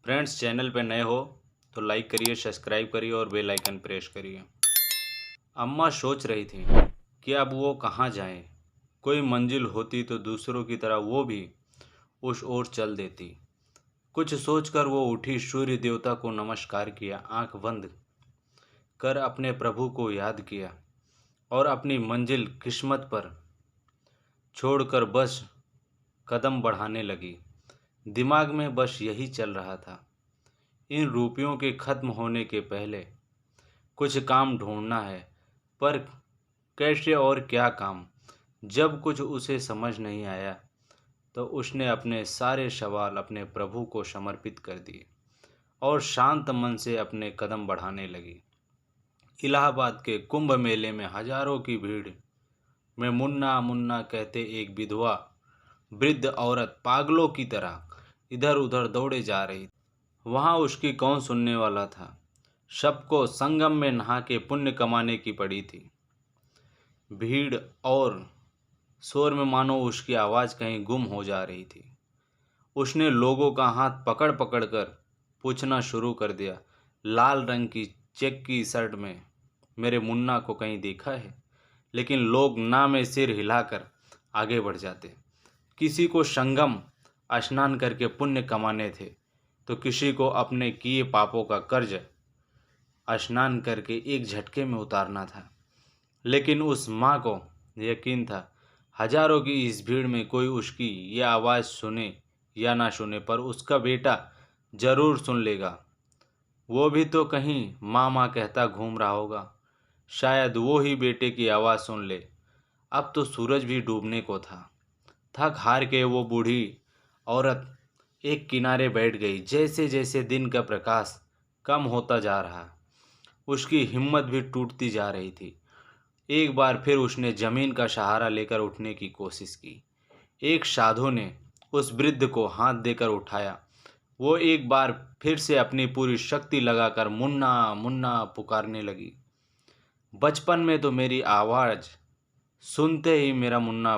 Friends, channel पे नए हो तो लाइक करिए, सब्सक्राइब करिए और बेल आइकन प्रेस करिए। अम्मा सोच रही थी कि अब वो कहाँ जाएं। कोई मंजिल होती तो दूसरों की तरह वो भी उस ओर चल देती। कुछ सोचकर वो उठी, सूर्य देवता को नमस्कार किया, आंख बंद कर अपने प्रभु को याद किया और अपनी मंजिल किस्मत पर छोड़कर बस कदम बढ़ाने लगी। दिमाग में बस यही चल रहा था, इन रुपयों के खत्म होने के पहले कुछ काम ढूंढना है, पर कैसे और क्या काम। जब कुछ उसे समझ नहीं आया तो उसने अपने सारे सवाल अपने प्रभु को समर्पित कर दिए और शांत मन से अपने कदम बढ़ाने लगी। इलाहाबाद के कुंभ मेले में हजारों की भीड़ में मुन्ना मुन्ना कहते एक विधवा वृद्ध औरत पागलों की तरह इधर उधर दौड़े जा रही। वहां उसकी कौन सुनने वाला था। सबको संगम में नहा के पुण्य कमाने की पड़ी थी। भीड़ और शोर में मानो उसकी आवाज़ कहीं गुम हो जा रही थी। उसने लोगों का हाथ पकड़ पकड़ कर पूछना शुरू कर दिया, लाल रंग की चेक की शर्ट में मेरे मुन्ना को कहीं देखा है? लेकिन लोग ना में सिर हिलाकर आगे बढ़ जाते। किसी को संगम स्नान करके पुण्य कमाने थे तो किसी को अपने किए पापों का कर्ज स्नान करके एक झटके में उतारना था। लेकिन उस माँ को यकीन था, हजारों की इस भीड़ में कोई उसकी यह आवाज़ सुने या ना सुने, पर उसका बेटा जरूर सुन लेगा। वो भी तो कहीं माँ माँ कहता घूम रहा होगा। शायद वो ही बेटे की आवाज़ सुन ले। अब तो सूरज भी डूबने को था। थक हार के वो बूढ़ी औरत एक किनारे बैठ गई। जैसे जैसे दिन का प्रकाश कम होता जा रहा, उसकी हिम्मत भी टूटती जा रही थी। एक बार फिर उसने जमीन का सहारा लेकर उठने की कोशिश की। एक साधु ने उस वृद्ध को हाथ देकर उठाया। वो एक बार फिर से अपनी पूरी शक्ति लगाकर मुन्ना मुन्ना पुकारने लगी। बचपन में तो मेरी आवाज़ सुनते ही मेरा मुन्ना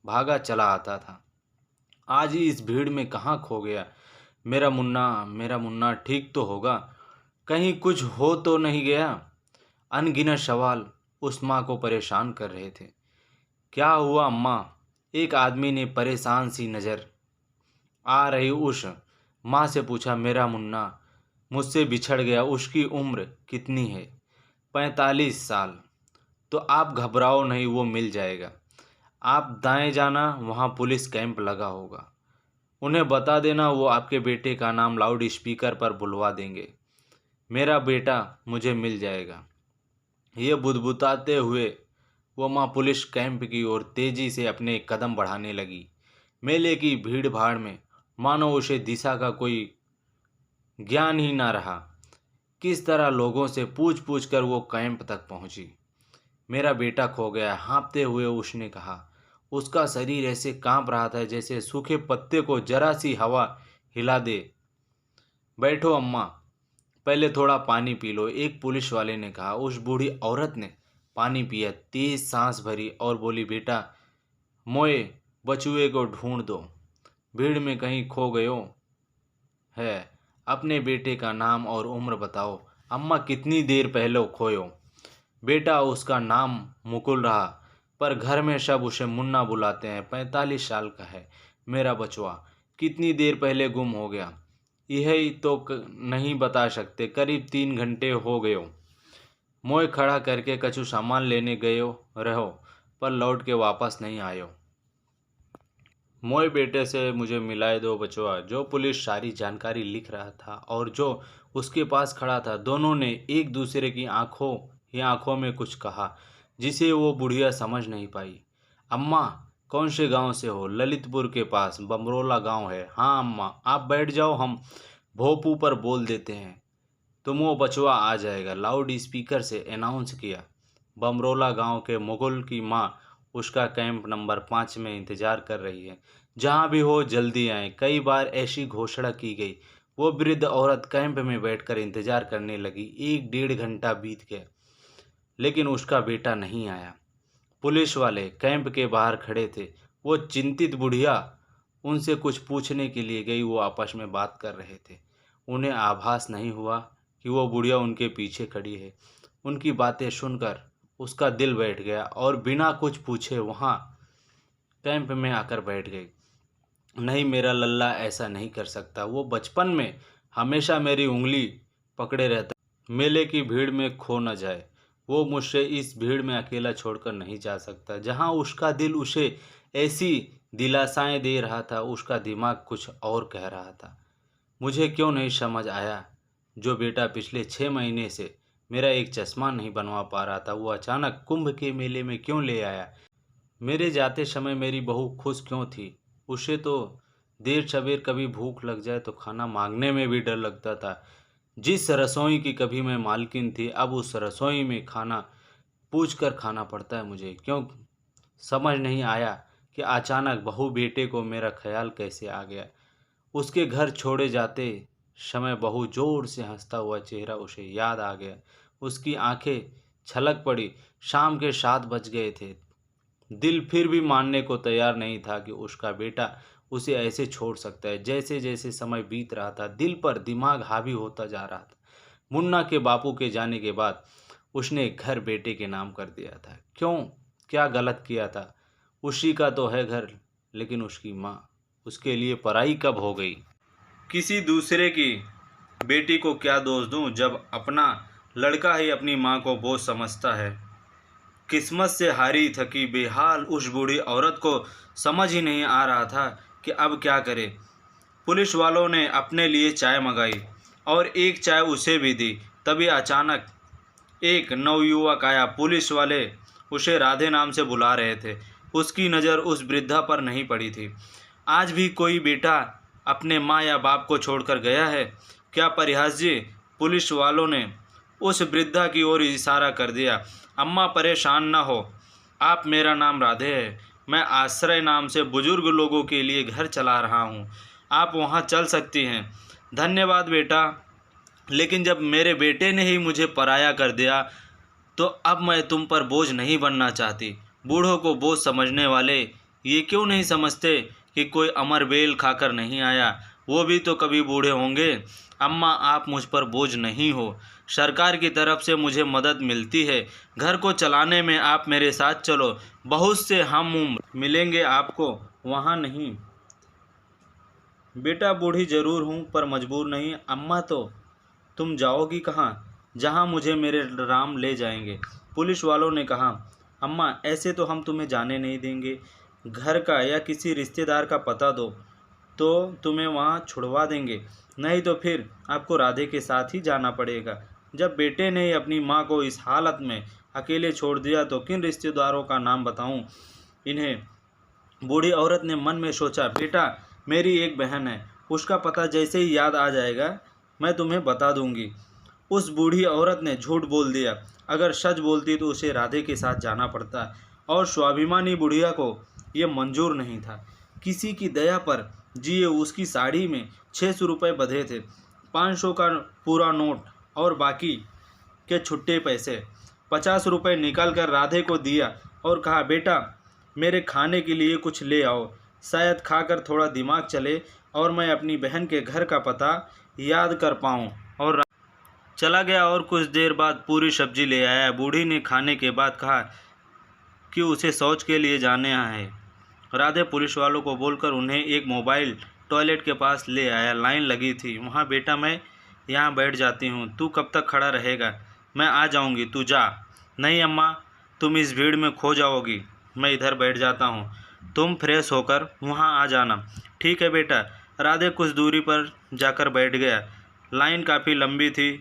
भागा चला आता था। आज ही इस भीड़ में कहाँ खो गया मेरा मुन्ना? मेरा मुन्ना ठीक तो होगा? कहीं कुछ हो तो नहीं गया? अनगिनत सवाल उस माँ को परेशान कर रहे थे। क्या हुआ अम्मा? एक आदमी ने परेशान सी नज़र आ रही उस माँ से पूछा। मेरा मुन्ना मुझसे बिछड़ गया। उसकी उम्र कितनी है? 45 साल। तो आप घबराओ नहीं, वो मिल जाएगा। आप दाएं जाना, वहाँ पुलिस कैंप लगा होगा। उन्हें बता देना वो आपके बेटे का नाम लाउड स्पीकर पर बुलवा देंगे। मेरा बेटा मुझे मिल जाएगा। ये बुदबुदाते हुए वो माँ पुलिस कैंप की ओर तेजी से अपने कदम बढ़ाने लगी। मेले की भीड़ भाड़ में मानो उसे दिशा का कोई ज्ञान ही ना रहा। किस तरह लोगों से पूछ पूछ कर वो कैंप तक पहुंची। मेरा बेटा खो गया, हाँफते हुए उसने कहा। उसका शरीर ऐसे कांप रहा था जैसे सूखे पत्ते को जरा सी हवा हिला दे। बैठो अम्मा, पहले थोड़ा पानी पी लो, एक पुलिस वाले ने कहा। उस बूढ़ी औरत ने पानी पिया, तेज सांस भरी और बोली, बेटा मोए बचुए को ढूंढ दो, भीड़ में कहीं खो गयो है। अपने बेटे का नाम और उम्र बताओ। अम्मा, कितनी देर पहले खोयो? बेटा उसका नाम मुकुल रहा, पर घर में सब उसे मुन्ना बुलाते हैं। 45 साल का है मेरा बचवा। कितनी देर पहले गुम हो गया यही तो नहीं बता सकते। करीब 3 घंटे हो गयो। मोए खड़ा करके कछु सामान लेने गयो रहो, पर लौट के वापस नहीं आयो। मोए बेटे से मुझे मिलाए दो बचवा। जो पुलिस सारी जानकारी लिख रहा था और जो उसके पास खड़ा था, दोनों ने एक दूसरे की आंखों ही आंखों में कुछ कहा जिसे वो बुढ़िया समझ नहीं पाई। अम्मा, कौन से गांव से हो? ललितपुर के पास बमरोला गांव है। हाँ अम्मा, आप बैठ जाओ, हम भोपू पर बोल देते हैं, तुम वो बचवा आ जाएगा। लाउड स्पीकर से अनाउंस किया। बमरोला गांव के मुगल की माँ उसका कैंप नंबर 5 में इंतजार कर रही है। जहाँ भी हो जल्दी आए। कई बार ऐसी घोषणा की गई। वो वृद्ध औरत कैंप में बैठकर इंतजार करने लगी। 1 डेढ़ घंटा बीत गया, लेकिन उसका बेटा नहीं आया। पुलिस वाले कैंप के बाहर खड़े थे। वो चिंतित बुढ़िया उनसे कुछ पूछने के लिए गई। वो आपस में बात कर रहे थे। उन्हें आभास नहीं हुआ कि वो बुढ़िया उनके पीछे खड़ी है। उनकी बातें सुनकर उसका दिल बैठ गया और बिना कुछ पूछे वहाँ कैंप में आकर बैठ गई। नहीं, मेरा लल्ला ऐसा नहीं कर सकता। वो बचपन में हमेशा मेरी उंगली पकड़े रहता, मेले की भीड़ में खो न जाए। वो मुझसे इस भीड़ में अकेला छोड़कर नहीं जा सकता। जहाँ उसका दिल उसे ऐसी दिलासाएं दे रहा था, उसका दिमाग कुछ और कह रहा था। मुझे क्यों नहीं समझ आया, जो बेटा पिछले 6 महीने से मेरा एक चश्मा नहीं बनवा पा रहा था, वो अचानक कुंभ के मेले में क्यों ले आया। मेरे जाते समय मेरी बहू खुश क्यों थी। उसे तो देर सवेर कभी भूख लग जाए तो खाना मांगने में भी डर लगता था। जिस रसोई की कभी मैं मालकिन थी, अब उस रसोई में खाना पूछ कर खाना पड़ता है मुझे। क्यों समझ नहीं आया कि अचानक बहू बेटे को मेरा ख्याल कैसे आ गया। उसके घर छोड़े जाते समय बहू जोर से हंसता हुआ चेहरा उसे याद आ गया। उसकी आंखें छलक पड़ी। शाम के 7 बज गए थे। दिल फिर भी मानने को तैयार नहीं था कि उसका बेटा उसे ऐसे छोड़ सकता है। जैसे जैसे समय बीत रहा था, दिल पर दिमाग हावी होता जा रहा था। मुन्ना के बापू के जाने के बाद उसने घर बेटे के नाम कर दिया था। क्यों, क्या गलत किया था। उसी का तो है घर, लेकिन उसकी माँ उसके लिए पराई कब हो गई। किसी दूसरे की बेटी को क्या दोष दूं, जब अपना लड़का ही अपनी माँ को बोझ समझता है। किस्मत से हारी थकी बेहाल उस बूढ़ी औरत को समझ ही नहीं आ रहा था कि अब क्या करे। पुलिस वालों ने अपने लिए चाय मंगाई और एक चाय उसे भी दी। तभी अचानक एक नवयुवक आया। पुलिस वाले उसे राधे नाम से बुला रहे थे। उसकी नज़र उस वृद्धा पर नहीं पड़ी थी। आज भी कोई बेटा अपने माँ या बाप को छोड़कर गया है क्या। परिहास जी, पुलिस वालों ने उस वृद्धा की ओर इशारा कर दिया। अम्मा परेशान न हो, आप, मेरा नाम राधे है। मैं आश्रय नाम से बुजुर्ग लोगों के लिए घर चला रहा हूँ। आप वहाँ चल सकती हैं। धन्यवाद बेटा, लेकिन जब मेरे बेटे ने ही मुझे पराया कर दिया तो अब मैं तुम पर बोझ नहीं बनना चाहती। बूढ़ों को बोझ समझने वाले ये क्यों नहीं समझते कि कोई अमर बेल खाकर नहीं आया, वो भी तो कभी बूढ़े होंगे। अम्मा, आप मुझ पर बोझ नहीं हो। सरकार की तरफ से मुझे मदद मिलती है। घर को चलाने में आप मेरे साथ चलो। बहुत से हम उम्र मिलेंगे आपको, वहाँ नहीं। बेटा, बूढ़ी ज़रूर हूँ पर मजबूर नहीं। अम्मा, तो तुम जाओगी कहाँ, जहाँ मुझे मेरे राम ले जाएंगे। पुलिस वालों ने कहा, अम्मा, ऐसे तो हम तुम्हें जाने नहीं देंगे। घर का या किसी रिश्तेदार का पता दो तो तुम्हें वहाँ छुड़वा देंगे, नहीं तो फिर आपको राधे के साथ ही जाना पड़ेगा। जब बेटे ने अपनी माँ को इस हालत में अकेले छोड़ दिया तो किन रिश्तेदारों का नाम बताऊँ इन्हें। बूढ़ी औरत ने मन में सोचा, बेटा, मेरी एक बहन है, उसका पता जैसे ही याद आ जाएगा मैं तुम्हें बता दूंगी। उस बूढ़ी औरत ने झूठ बोल दिया। अगर सच बोलती तो उसे राधे के साथ जाना पड़ता, और स्वाभिमानी बुढ़िया को ये मंजूर नहीं था। किसी की दया पर जिए उसकी साड़ी में 600 रुपये बंधे थे। 500 का पूरा नोट और बाकी के छुट्टे पैसे 50 रुपये निकाल कर राधे को दिया और कहा, बेटा, मेरे खाने के लिए कुछ ले आओ, शायद खाकर थोड़ा दिमाग चले और मैं अपनी बहन के घर का पता याद कर पाऊँ। और चला गया और कुछ देर बाद पूरी सब्जी ले आया। बूढ़ी ने खाने के बाद कहा कि उसे शौच के लिए जाने है। राधे पुलिस वालों को बोलकर उन्हें एक मोबाइल टॉयलेट के पास ले आया। लाइन लगी थी वहाँ। बेटा, मैं यहाँ बैठ जाती हूँ, तू कब तक खड़ा रहेगा। मैं आ जाऊँगी, तू जा। नहीं अम्मा, तुम इस भीड़ में खो जाओगी, मैं इधर बैठ जाता हूँ, तुम फ्रेश होकर वहाँ आ जाना। ठीक है बेटा। राधे कुछ दूरी पर जाकर बैठ गया। लाइन काफ़ी लंबी थी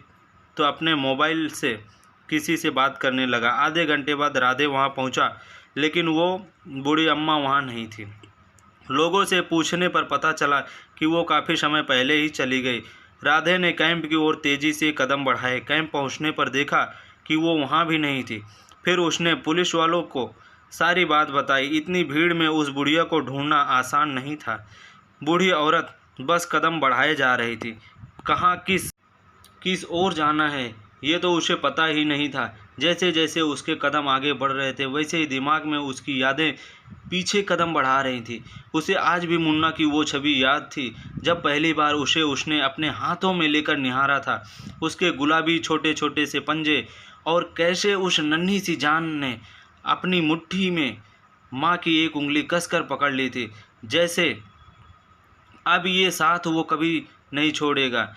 तो अपने मोबाइल से किसी से बात करने लगा। आधे घंटे बाद राधे वहाँ पहुँचा, लेकिन वो बूढ़ी अम्मा वहाँ नहीं थी। लोगों से पूछने पर पता चला कि वो काफ़ी समय पहले ही चली गई। राधे ने कैंप की ओर तेज़ी से कदम बढ़ाए। कैंप पहुँचने पर देखा कि वो वहाँ भी नहीं थी। फिर उसने पुलिस वालों को सारी बात बताई। इतनी भीड़ में उस बुढ़िया को ढूंढना आसान नहीं था। बूढ़ी औरत बस कदम बढ़ाए जा रही थी। कहाँ किस ओर जाना है ये तो उसे पता ही नहीं था। जैसे जैसे उसके कदम आगे बढ़ रहे थे वैसे ही दिमाग में उसकी यादें पीछे कदम बढ़ा रही थी। उसे आज भी मुन्ना की वो छवि याद थी जब पहली बार उसने अपने हाथों में लेकर निहारा था। उसके गुलाबी छोटे छोटे से पंजे, और कैसे उस नन्ही सी जान ने अपनी मुट्ठी में माँ की एक उंगली कसकर पकड़ ली थी, जैसे अब ये साथ वो कभी नहीं छोड़ेगा।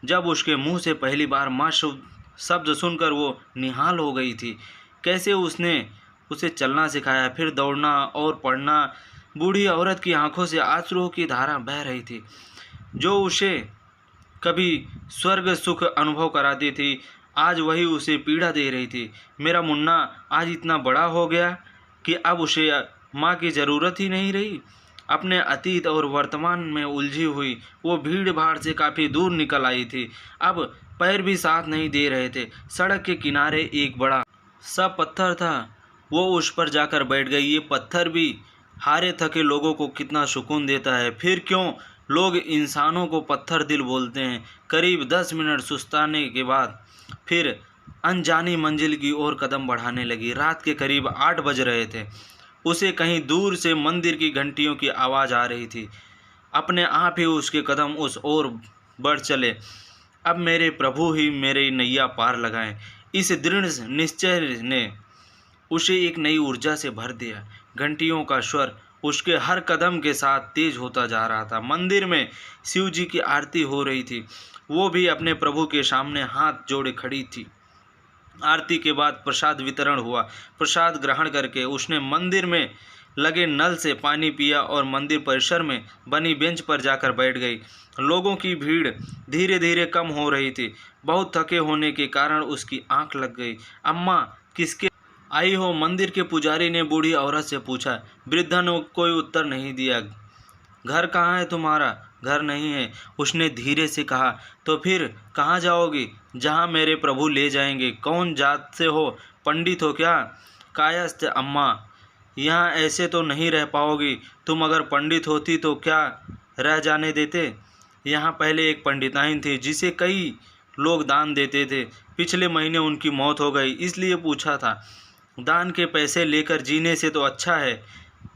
जब उसके मुंह से पहली बार माँ शब्द सुनकर वो निहाल हो गई थी। कैसे उसने उसे चलना सिखाया, फिर दौड़ना और पढ़ना। बूढ़ी औरत की आंखों से आंसुओं की धारा बह रही थी, जो उसे कभी स्वर्ग सुख अनुभव कराती थी, आज वही उसे पीड़ा दे रही थी। मेरा मुन्ना आज इतना बड़ा हो गया कि अब उसे माँ की ज़रूरत ही नहीं रही। अपने अतीत और वर्तमान में उलझी हुई वो भीड़ भाड़ से काफ़ी दूर निकल आई थी। अब पैर भी साथ नहीं दे रहे थे। सड़क के किनारे एक बड़ा सा पत्थर था, वो उस पर जाकर बैठ गई। ये पत्थर भी हारे थके लोगों को कितना सुकून देता है। फिर क्यों लोग इंसानों को पत्थर दिल बोलते हैं। करीब 10 मिनट सुस्ताने के बाद फिर अनजानी मंजिल की ओर कदम बढ़ाने लगी। रात के करीब 8 बज रहे थे। उसे कहीं दूर से मंदिर की घंटियों की आवाज़ आ रही थी। अपने आप ही उसके कदम उस ओर बढ़ चले। अब मेरे प्रभु ही मेरी नैया पार लगाएं। इस दृढ़ निश्चय ने उसे एक नई ऊर्जा से भर दिया। घंटियों का स्वर उसके हर कदम के साथ तेज होता जा रहा था। मंदिर में शिव जी की आरती हो रही थी। वो भी अपने प्रभु के सामने हाथ जोड़े खड़ी थी। आरती के बाद प्रसाद वितरण हुआ। प्रसाद ग्रहण करके उसने मंदिर में लगे नल से पानी पिया और मंदिर परिसर में बनी बेंच पर जाकर बैठ गई। लोगों की भीड़ धीरे धीरे कम हो रही थी। बहुत थके होने के कारण उसकी आंख लग गई। अम्मा किसके आई हो? मंदिर के पुजारी ने बूढ़ी औरत से पूछा। वृद्धा ने कोई उत्तर नहीं दिया। घर कहाँ है तुम्हारा? घर नहीं है, उसने धीरे से कहा। तो फिर कहाँ जाओगी? जहाँ मेरे प्रभु ले जाएंगे। कौन जात से हो? पंडित हो क्या? कायस्थ अम्मा, यहाँ ऐसे तो नहीं रह पाओगी। तुम अगर पंडित होती तो क्या रह जाने देते? यहाँ पहले एक पंडिताइन थी जिसे कई लोग दान देते थे। पिछले महीने उनकी मौत हो गई, इसलिए पूछा था। दान के पैसे लेकर जीने से तो अच्छा है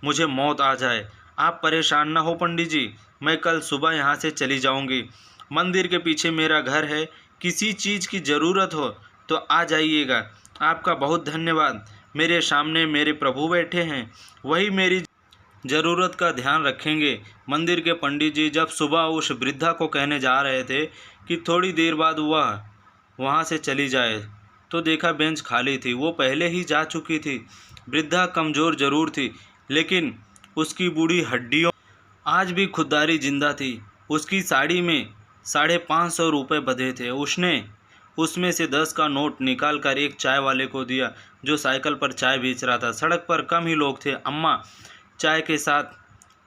मुझे मौत आ जाए। आप परेशान ना हो पंडित जी, मैं कल सुबह यहाँ से चली जाऊँगी। मंदिर के पीछे मेरा घर है। किसी चीज़ की ज़रूरत हो तो आ जाइएगा। आपका बहुत धन्यवाद। मेरे सामने मेरे प्रभु बैठे हैं, वही मेरी ज़रूरत का ध्यान रखेंगे। मंदिर के पंडित जी जब सुबह उस वृद्धा को कहने जा रहे थे कि थोड़ी देर बाद वह वहाँ से चली जाए, तो देखा बेंच खाली थी। वो पहले ही जा चुकी थी। वृद्धा कमज़ोर जरूर थी, लेकिन उसकी बूढ़ी हड्डियों आज भी खुददारी जिंदा थी। उसकी साड़ी में 550 रुपये बंधे थे। उसने उसमें से 10 का नोट निकाल कर एक चाय वाले को दिया, जो साइकिल पर चाय बेच रहा था। सड़क पर कम ही लोग थे। अम्मा, चाय के साथ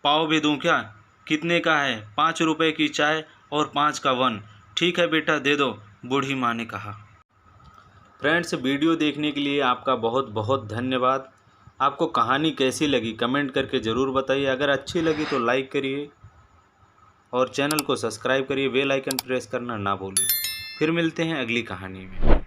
पाव भी दूं क्या? कितने का है? 5 रुपये की चाय और 5 का वन। ठीक है बेटा, दे दो, बूढ़ी माँ ने कहा। फ्रेंड्स, वीडियो देखने के लिए आपका बहुत बहुत धन्यवाद। आपको कहानी कैसी लगी कमेंट करके ज़रूर बताइए। अगर अच्छी लगी तो लाइक करिए और चैनल को सब्सक्राइब करिए। बेल आइकन प्रेस करना ना भूलिए। फिर मिलते हैं अगली कहानी में।